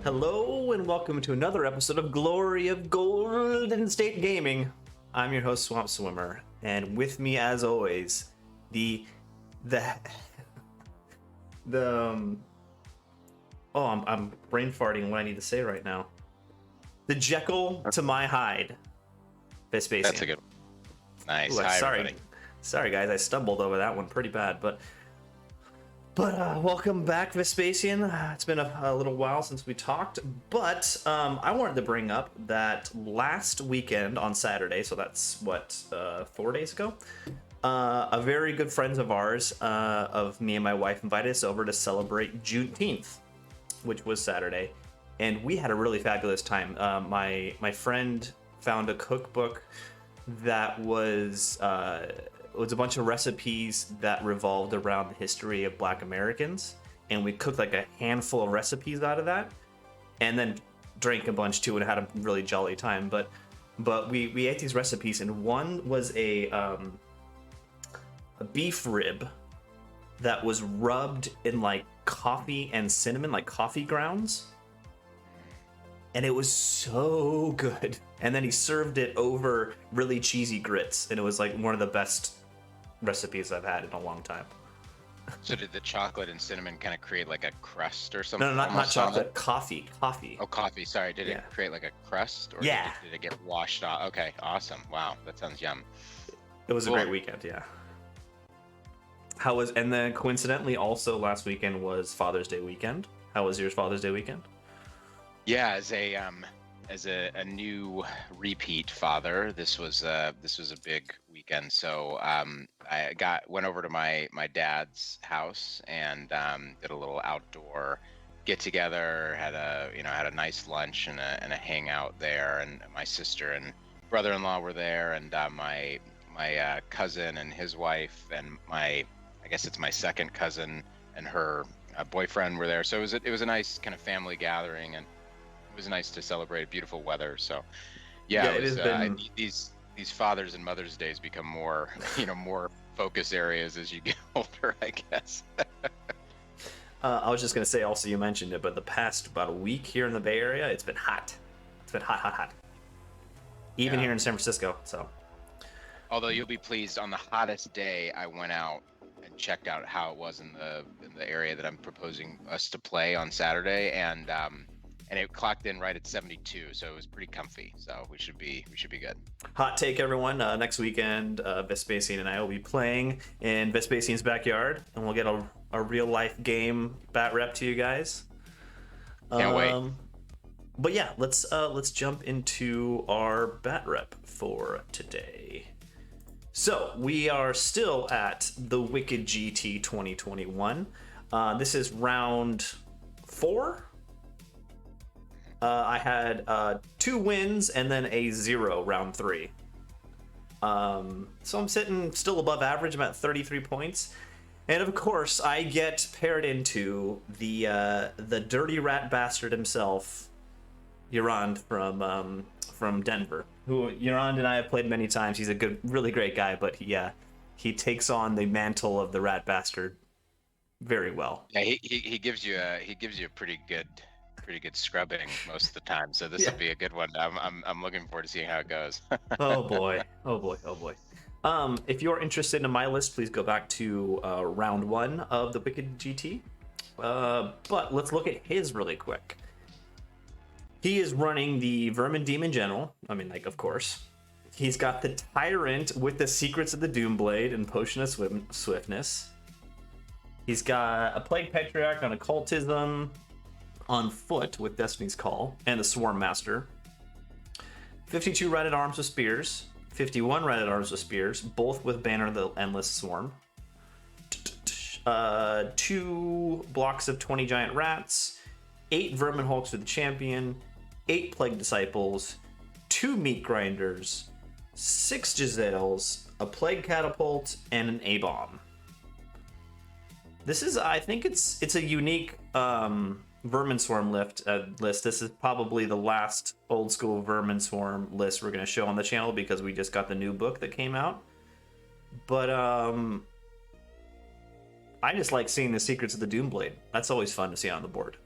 Hello and welcome to another episode of Glory of Golden State Gaming. I'm your host SwampSwimmer, and with me, as always, the I'm brain farting what I need to say right now. The Jekyll to my Hyde, Vespasian. That's a good one. Nice. Ooh, Hi, sorry, everybody. sorry guys, I stumbled over that one pretty bad, but welcome back, Vespasian. It's been a little while since we talked, but I wanted to bring up that last weekend on Saturday, so that's 4 days ago, a very good friends of ours, of me and my wife, invited us over to celebrate Juneteenth, which was Saturday, and we had a really fabulous time. My friend found a cookbook that was a bunch of recipes that revolved around the history of Black Americans, and we cooked like a handful of recipes out of that, and then drank a bunch too and had a really jolly time. But we ate these recipes, and one was a beef rib that was rubbed in like coffee and cinnamon, like coffee grounds, and it was so good. And then he served it over really cheesy grits, and it was like one of the best recipes I've had in a long time. So did the chocolate and cinnamon kind of create like a crust or something? No, not chocolate. Coffee. Oh, coffee. Sorry. Did it create like a crust, or Yeah. did it get washed off? Okay, awesome. Wow, that sounds yum. It was a great weekend, yeah. And then coincidentally, also last weekend was Father's Day weekend. How was yours Father's Day weekend? Yeah, as a new repeat father, this was a big weekend. So I went over to my dad's house and did a little outdoor get together. Had a nice lunch and a hangout there. And my sister and brother-in-law were there, and my cousin and his wife, and I guess it's my second cousin and her boyfriend were there. So it was a nice kind of family gathering, and it was nice to celebrate beautiful weather. So yeah, it was, these Father's and Mother's Days become more more focus areas as you get older, I guess. I was just gonna say, also, you mentioned it, but the past about a week here in the Bay Area, it's been hot. It's been hot. Even here in San Francisco. So Although you'll be pleased, on the hottest day I went out and checked out how it was in the area that I'm proposing us to play on Saturday, and it clocked in right at 72, so it was pretty comfy. So we should be good. hot take, everyone. Next weekend, Vespasian and I will be playing in Vespasian's backyard, and we'll get a real life game bat rep to you guys. Can't wait. But yeah, let's jump into our bat rep for today. So we are still at the Wicked GT 2021. This is round 4. I had 2 wins and then a 0 round 3. So I'm sitting still above average. I'm at 33 points. And of course, I get paired into the dirty rat bastard himself, Yurand from Denver, who Yurand and I have played many times. He's a really great guy, but he takes on the mantle of the rat bastard very well. Yeah, he gives you a pretty good scrubbing most of the time. So this will be a good one. I'm looking forward to seeing how it goes. Oh boy. If you're interested in my list, please go back to round 1 of the Wicked GT. But let's look at his really quick. He is running the Vermin Demon General. I mean, like, of course. He's got the Tyrant with the Secrets of the Doomblade and Potion of Swiftness. He's got a Plague Patriarch on Occultism, on foot with Destiny's Call and the Swarm Master. 52 Red Arms with Spears. 51 Red Arms with Spears, both with Banner of the Endless Swarm. 2 blocks of 20 Giant Rats. 8 Vermin Hulks for the Champion. 8 Plague Disciples. 2 Meat Grinders. 6 Giselles. A Plague Catapult. And an A-Bomb. This is, I think it's a unique Vermin Swarm list. This is probably the last old school Vermin Swarm list we're going to show on the channel, because we just got the new book that came out. But I just like seeing the Secrets of the Doomblade. That's always fun to see on the board.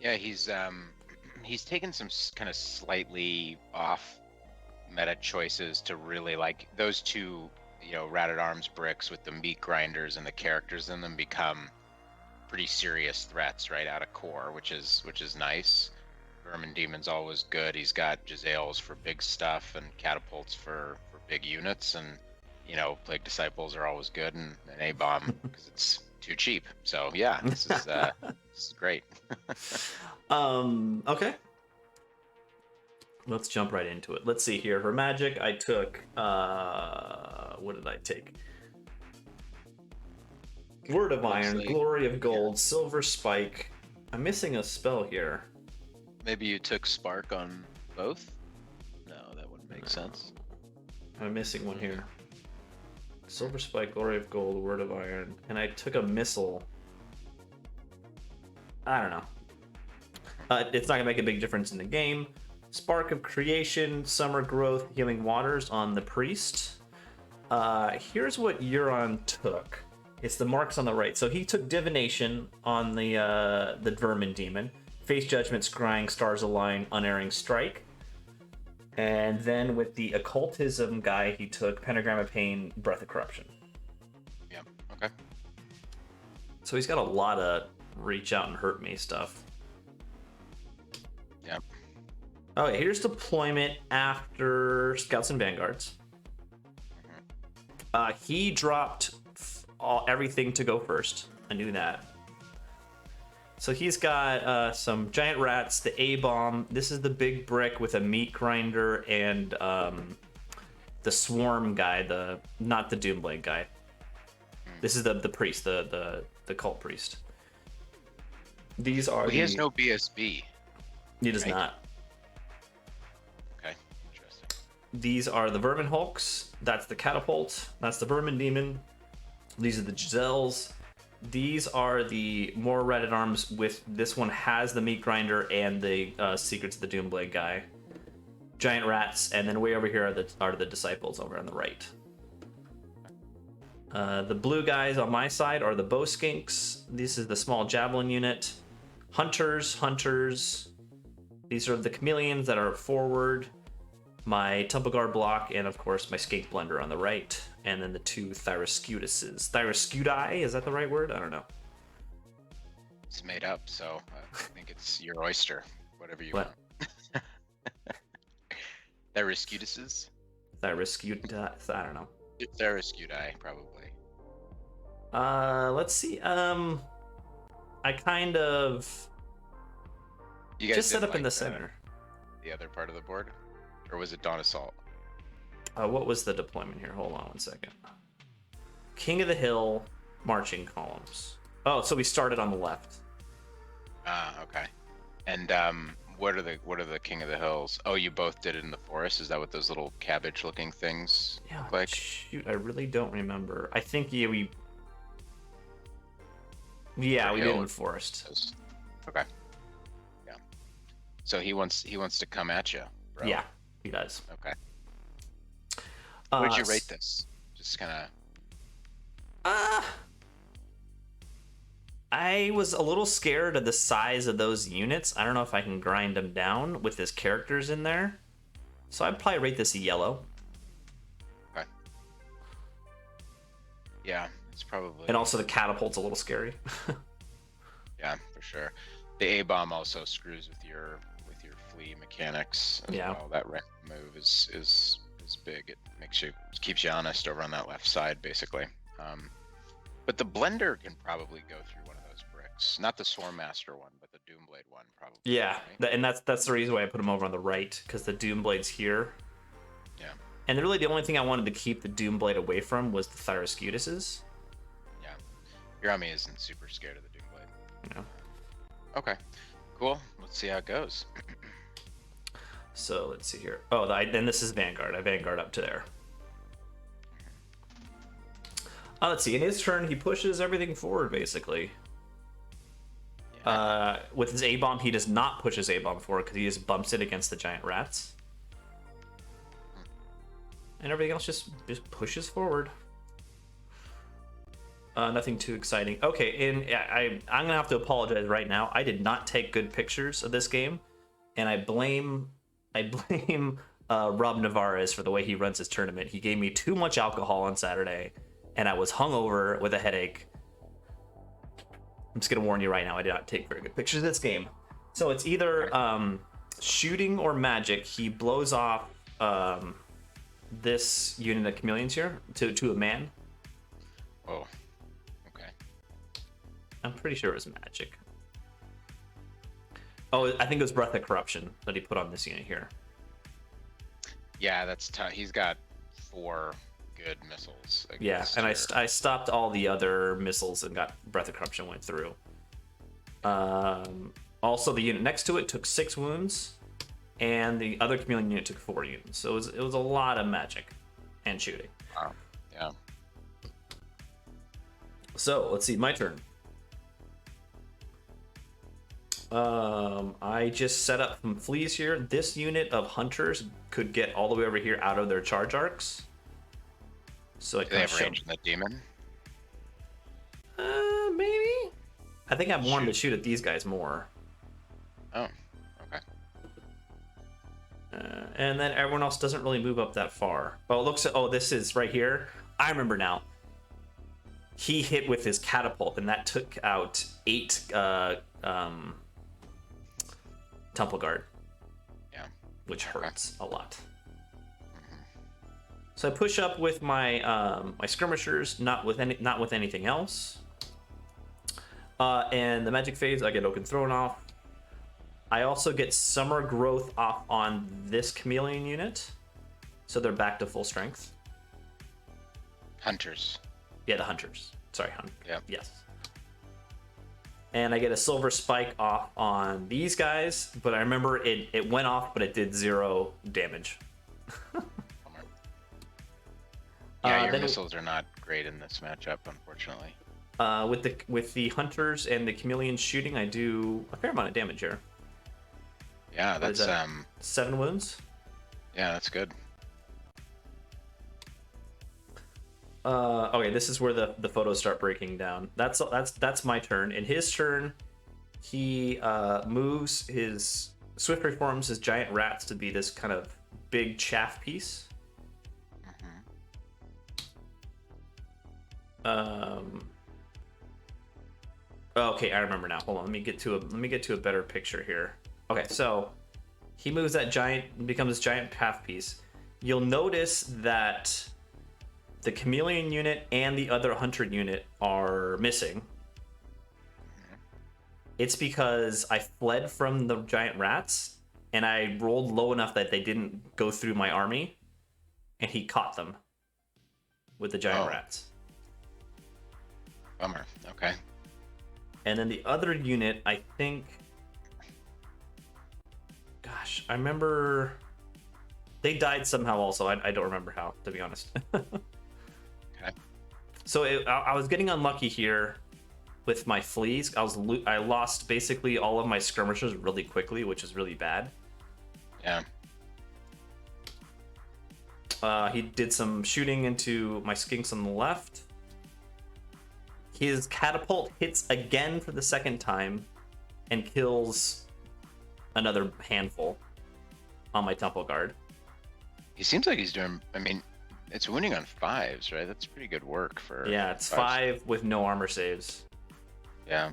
Yeah, he's taken some kind of slightly off meta choices to really like those two, Rat at Arms bricks with the meat grinders and the characters in them become pretty serious threats right out of core, which is nice. Vermin Demon's always good. He's got Giselles for big stuff and catapults for big units, and Plague Disciples are always good, and an A-bomb because it's too cheap. So yeah, this is great. Okay. Let's jump right into it. Let's see here. For magic, I took what did I take? Word of Iron, like, Glory of Gold, Silver Spike. I'm missing a spell here. Maybe you took Spark on both? No, that wouldn't make sense. I'm missing one here. Silver Spike, Glory of Gold, Word of Iron, and I took a missile. I don't know. It's not gonna make a big difference in the game. Spark of Creation, Summer Growth, Healing Waters on the Priest. Here's what Euron took. It's the marks on the right. So he took Divination on the Vermin Demon. Face Judgment, Scrying, Stars Align, Unerring Strike. And then with the Occultism guy, he took Pentagram of Pain, Breath of Corruption. Yeah. Okay. So he's got a lot of reach out and hurt me stuff. Yeah. Okay, here's deployment after Scouts and Vanguards. He dropped everything to go first. I knew that. So he's got some giant rats, the A-bomb. This is the big brick with a meat grinder and the swarm guy, not the Doomblade guy. This is the priest, the cult priest. These are. Well, he has no BSB. He does right? not. Okay, interesting. These are the Vermin Hulks. That's the Catapult. That's the Vermin Demon. These are the Giselles. These are the more Rat at Arms. With this one has the meat grinder and the Secrets of the Doomblade guy. Giant rats, and then way over here are the disciples over on the right. The blue guys on my side are the bow skinks. This is the small javelin unit. Hunters. These are the chameleons that are forward. My Temple Guard block, and of course my Skink Blender on the right. And then the two Thyroscutuses. Thyroscudi, is that the right word? I don't know. It's made up, so I think it's your oyster, whatever you What? want. Thyroscutuses? Thyroscuti, I don't know. Thyroscudi, probably. Let's see. I kind of You guys just set didn't up in like the center. The other part of the board? Or was it Dawn Assault? What was the deployment here? Hold on one second. King of the Hill, marching columns. Oh, so we started on the left. Ah, okay. And what are the King of the Hills? Oh, you both did it in the forest. Is that what those little cabbage-looking things Yeah, look like? shoot, I really don't remember. I think we did in forest. Okay. Yeah. So he wants to come at you, bro. Yeah, he does. Okay. What did you rate this? Just kind of. I was a little scared of the size of those units. I don't know if I can grind them down with his characters in there. So I'd probably rate this a yellow. Okay. Yeah, it's probably. And also the catapult's a little scary. Yeah, for sure. The A-bomb also screws with your flea mechanics as well. That random move is big. It keeps you honest over on that left side, basically. But the blender can probably go through one of those bricks. Not the Swarm Master one, but the Doomblade one, probably. Yeah, right? and that's the reason why I put him over on the right, because the Doomblade's here. Yeah. And really the only thing I wanted to keep the Doomblade away from was the Thyroscutuses. Yeah. Your army isn't super scared of the Doomblade. You know. Okay. Cool. Let's see how it goes. So let's see here. Oh, then this is Vanguard. I Vanguard up to there. Let's see. In his turn, he pushes everything forward, basically. Yeah. With his A-bomb, he does not push his A-bomb forward because he just bumps it against the giant rats. And everything else just pushes forward. Nothing too exciting. Okay, and I'm gonna have to apologize right now. I did not take good pictures of this game, and I blame Rob Navarez for the way he runs his tournament. He gave me too much alcohol on Saturday, and I was hungover with a headache. I'm just gonna warn you right now. I did not take very good pictures of this game. So it's either shooting or magic. He blows off this unit of chameleons here to a man. Oh, okay. I'm pretty sure it was magic. Oh, I think it was Breath of Corruption that he put on this unit here. Yeah, that's tough. He's got 4 good missiles. Yeah, and your- I stopped all the other missiles and got Breath of Corruption went through. Also, the unit next to it took 6 wounds, and the other chameleon unit took 4 units. So it was a lot of magic and shooting. Wow. Yeah. So let's see, my turn. I just set up some fleas here. This unit of hunters could get all the way over here out of their charge arcs. So I Do they kind have of range in the demon? maybe. I think I've wanted to shoot at these guys more. Oh, okay. And then everyone else doesn't really move up that far. Oh, it looks. Oh, this is right here. I remember now. He hit with his catapult, and that took out 8 Temple Guard. Yeah. Which hurts a lot. So I push up with my my skirmishers, not with anything else. And the magic phase, I get Oaken thrown off. I also get summer growth off on this chameleon unit, so they're back to full strength. Hunters. Yeah, the hunters. Sorry, hunt. Yep. Yes. And I get a silver spike off on these guys, but I remember it went off, but it did 0 damage. Yeah, your then missiles are not great in this matchup, unfortunately. With the hunters and the chameleon shooting, I do a fair amount of damage here. Yeah, What is that's that? 7 wounds. yeah, that's good. Okay, this is where the photos start breaking down. That's my turn. In his turn, he moves his swift reforms his giant rats to be this kind of big chaff piece. Okay, I remember now. Hold on, let me get to a better picture here. Okay, so he moves that giant, becomes this giant chaff piece. You'll notice that the chameleon unit and the other hunter unit are missing. It's because I fled from the giant rats and I rolled low enough that they didn't go through my army, and he caught them with the giant rats. Bummer. Okay. And then the other unit, I think, gosh, I remember they died somehow also. I don't remember how, to be honest. Okay. So I was getting unlucky here with my fleas. I lost basically all of my skirmishers really quickly, which is really bad. Yeah. He did some shooting into my skinks on the left. His catapult hits again for the second time and kills another handful on my temple guard. He seems like he's doing. I mean, it's winning on 5s, right? That's pretty good work for. Yeah, it's 5s. 5 with no armor saves. Yeah.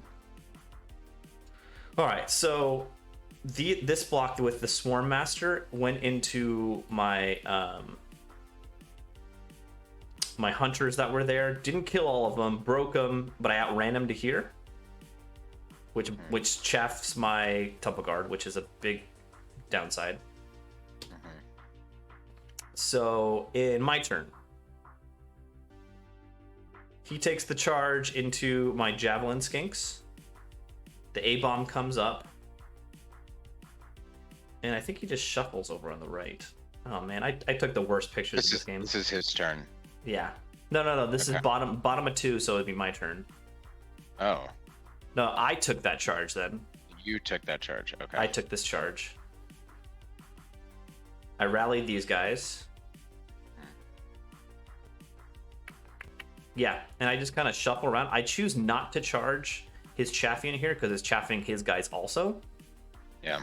All right, so this block with the Swarm Master went into my my hunters that were there. Didn't kill all of them, broke them, but I outran them to here, which chaffs my temple guard, which is a big downside. So in my turn, he takes the charge into my javelin skinks. The A-bomb comes up, and I think he just shuffles over on the right. Oh man, I took the worst pictures of this game. This is his turn. Yeah. No. This Okay. is bottom of 2, so it'd be my turn. Oh, No, I took that charge then. you took that charge. Okay. I took this charge. I rallied these guys. Yeah, and I just kind of shuffle around. I choose not to charge his Chaffian here because it's chaffing his guys also. Yeah.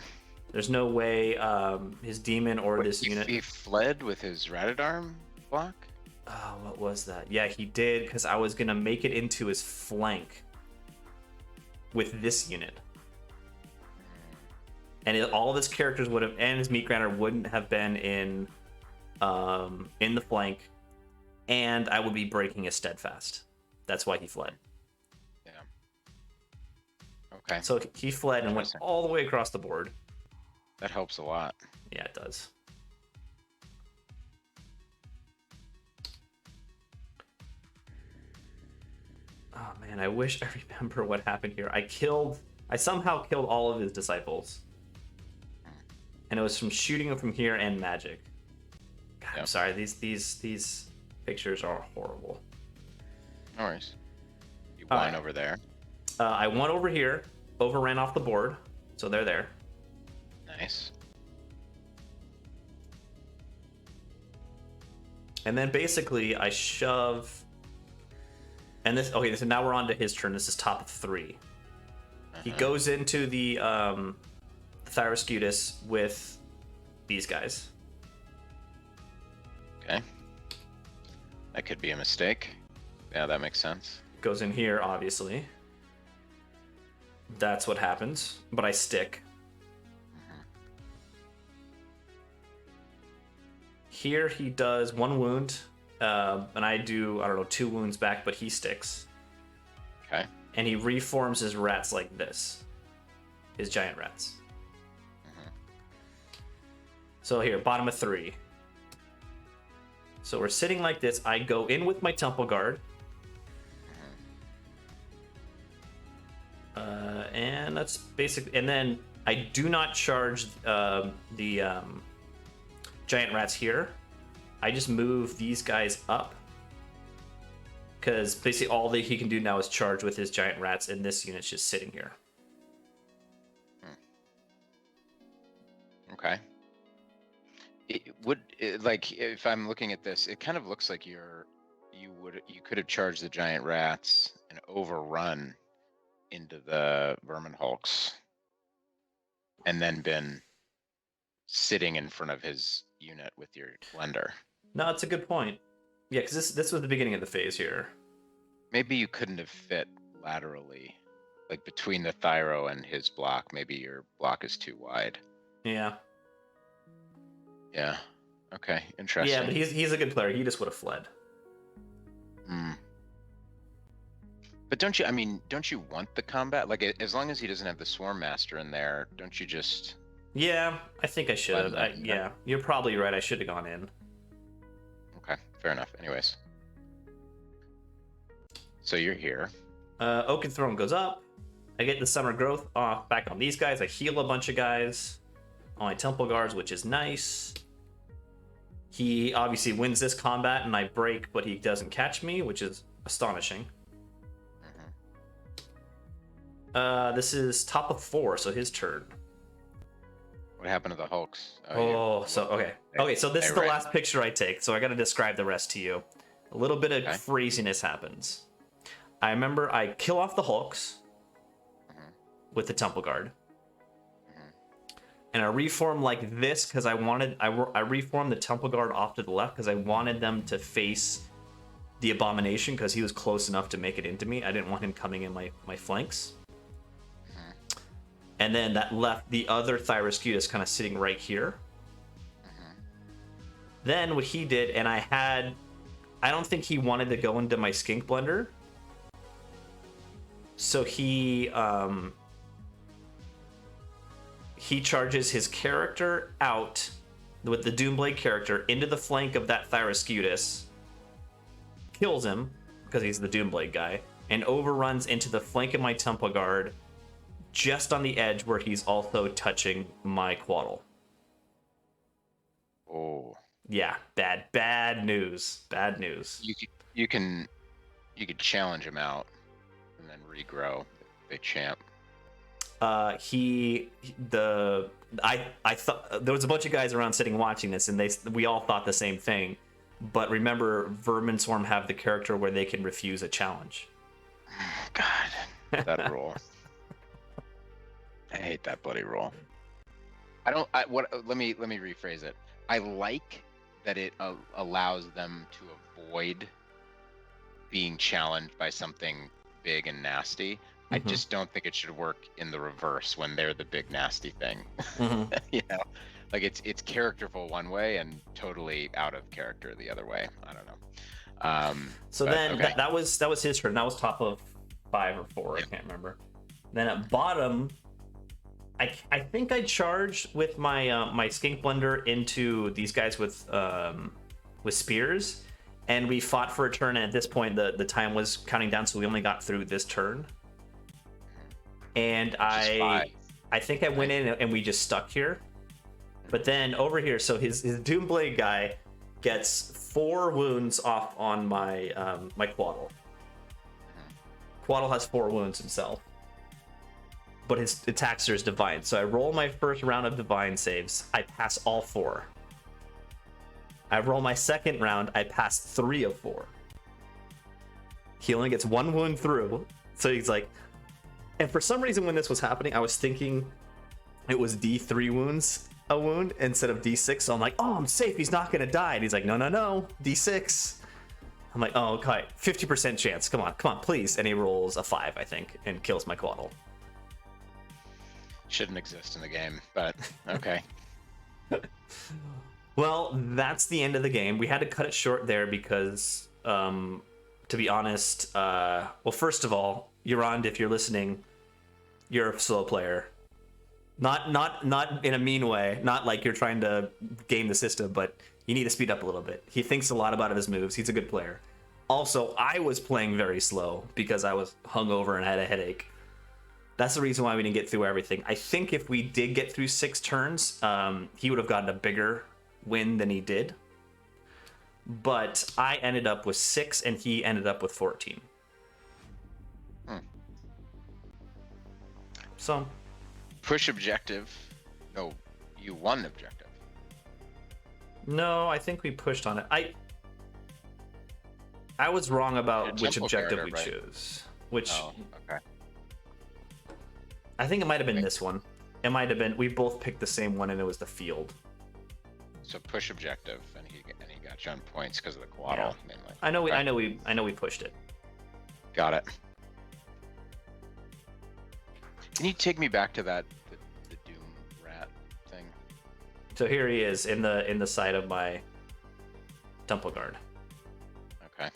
There's no way his demon or this unit. He fled with his Ratadarm block? Oh, what was that? Yeah, he did because I was gonna make it into his flank with this unit, and all of his characters would have, and his meat grinder wouldn't have been in the flank, and I would be breaking his steadfast. That's why he fled. Yeah. Okay. So he fled and went all the way across the board. That helps a lot. Yeah, it does. Oh man, I wish I remember what happened here. I somehow killed all of his disciples. And it was from shooting them from here and magic. God, Yep. I'm sorry, these pictures are horrible. No worries. You All won right. over there. I won over here, overran off the board, so they're there. Nice. And then basically I shove, and this, okay, so now we're on to his turn. This is top of 3. He goes into the Thyroscutus with these guys. Okay. That could be a mistake. Yeah, that makes sense. Goes in here, obviously. That's what happens, but I stick. Here he does 1 wound, and I do, I don't know, 2 wounds back, but he sticks. Okay. And he reforms his rats like this. His giant rats. So here, bottom of 3. So we're sitting like this. I go in with my Temple Guard. And that's basically, and then I do not charge the giant rats here. I just move these guys up because basically all that he can do now is charge with his giant rats, and this unit's just sitting here. Okay. Like, if I'm looking at this, it kind of looks like you could have charged the giant rats and overrun into the vermin hulks and then been sitting in front of his unit with your blender. No, it's a good point. Yeah, because this was the beginning of the phase here. Maybe you couldn't have fit laterally, like between the Thyro and his block. Maybe your block is too wide. Yeah. Yeah. Okay. Interesting. Yeah, but he's a good player. He just would have fled. Hmm. But don't you want the combat? Like, as long as he doesn't have the Swarm Master in there, don't you just... Yeah, I think I should have. Yeah, you're probably right. I should have gone in. Okay, fair enough. Anyways. So you're here. Oaken Throne goes up. I get the Summer Growth off back on these guys. I heal a bunch of guys on my Temple Guards, which is nice. He obviously wins this combat, and I break, but he doesn't catch me, which is astonishing. This is top of 4, so his turn. What happened to the Hulks? Okay, so this is the last picture I take, so I gotta describe the rest to you. A little bit of craziness happens. I remember I kill off the Hulks with the Temple Guard. And I reform like this because I reformed the Temple Guard off to the left because I wanted them to face the Abomination because he was close enough to make it into me. I didn't want him coming in my flanks. And then that left the other Thyroscutus kind of sitting right here. Then what he did, and I don't think he wanted to go into my Skink Blender. So he charges his character out with the Doomblade character into the flank of that Thyroscutus, kills him because he's the Doomblade guy, and overruns into the flank of my Temple Guard just on the edge where he's also touching my Quaddle. Oh. Yeah, bad news. Bad news. You could challenge him out and then regrow the champ. I thought there was a bunch of guys around sitting watching this, and we all thought the same thing. But remember, Vermin Swarm have the character where they can refuse a challenge. God, that rule. I hate that bloody rule. Let me rephrase it. I like that it allows them to avoid being challenged by something big and nasty. I just don't think it should work in the reverse when they're the big nasty thing. You know, like it's characterful one way and totally out of character the other way. I don't know. So but, then okay. that was his turn. That was top of 5 or 4. I can't remember. Then at bottom, I think I charged with my my skink blender into these guys with spears, and we fought for a turn. And at this point, the time was counting down, so we only got through this turn. And I think I went in and we just stuck here. But then over here, so his Doomblade guy gets 4 wounds off on my my Quaddle. Quaddle has 4 wounds himself, but his attacks are divine. So I roll my first round of divine saves. I pass all 4. I roll my second round. I pass 3 of 4. He only gets 1 wound through. So he's like, and for some reason when this was happening, I was thinking it was D3 wounds a wound instead of D6. So I'm like, oh, I'm safe. He's not going to die. And he's like, no, D6. I'm like, oh, okay, 50% chance. Come on, please. And he rolls a 5, I think, and kills my Quaddle. Shouldn't exist in the game, but okay. Well, that's the end of the game. We had to cut it short there because, to be honest, well, first of all, Yurand, if you're listening, you're a slow player. Not in a mean way, not like you're trying to game the system, but you need to speed up a little bit. He thinks a lot about his moves. He's a good player. Also, I was playing very slow because I was hungover and had a headache. That's the reason why we didn't get through everything. I think if we did get through 6 turns, he would have gotten a bigger win than he did. But I ended up with 6 and he ended up with 14. So, push objective. No, you won objective. No, I think we pushed on it. I was wrong about which objective we chose. Which okay. I think it might have been this one. It might have been, we both picked the same one and it was the field. So push objective, and he got you on points because of the Quaddle mainly. I know we pushed it. Got it. Can you take me back to that the Doom Rat thing? So here he is in the side of my Temple Guard. Okay.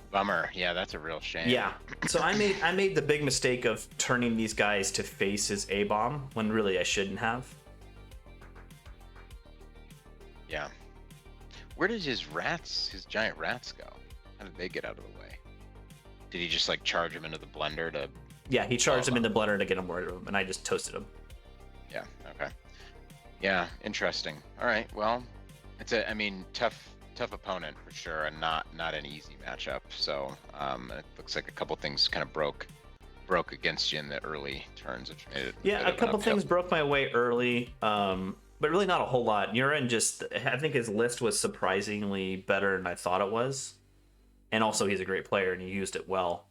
Bummer. Yeah, that's a real shame. Yeah. So I made the big mistake of turning these guys to face his A-bomb when really I shouldn't have. Yeah. Where did his giant rats go? How did they get out of the way? Did he just like charge them into the blender to? Yeah, he charged him in the blender to get him rid of him, and I just toasted him. Yeah. Okay. Yeah. Interesting. All right. Well, it's tough opponent for sure, and not an easy matchup. So it looks like a couple things kind of broke against you in the early turns, which made it. Yeah, a couple things broke my way early, but really not a whole lot. Urin I think his list was surprisingly better than I thought it was, and also he's a great player and he used it well.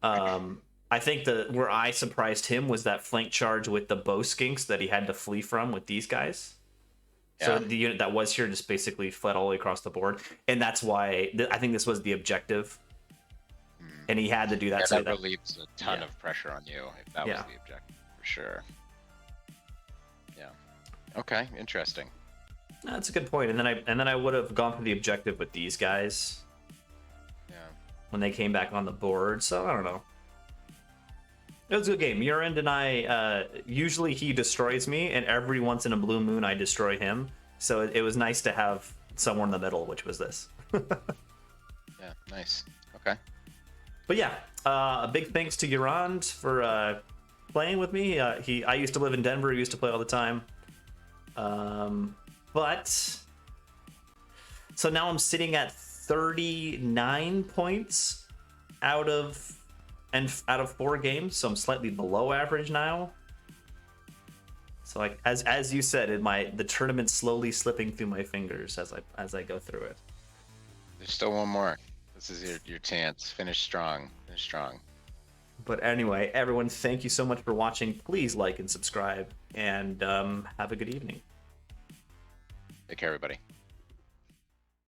I think where I surprised him was that flank charge with the bow skinks that he had to flee from with these guys. So the unit that was here just basically fled all the way across the board, and that's why I think this was the objective, and he had to do that. Yeah, so that relieves a ton of pressure on you if that was the objective, for sure. Yeah. Okay. Interesting. That's a good point. And then I would have gone for the objective with these guys. Yeah. When they came back on the board, so I don't know. It was a good game. Urand and I, usually he destroys me, and every once in a blue moon I destroy him. So it was nice to have somewhere in the middle, which was this. Yeah, nice. Okay. But yeah, a big thanks to Urand for playing with me. I used to live in Denver. He used to play all the time. But so now I'm sitting at 39 points out of 4 games, so I'm slightly below average now. So like as you said, the tournament's slowly slipping through my fingers as I go through it. There's still one more. This is your chance. Finish strong. Finish strong. But anyway, everyone, thank you so much for watching. Please like and subscribe, and have a good evening. Take care, everybody.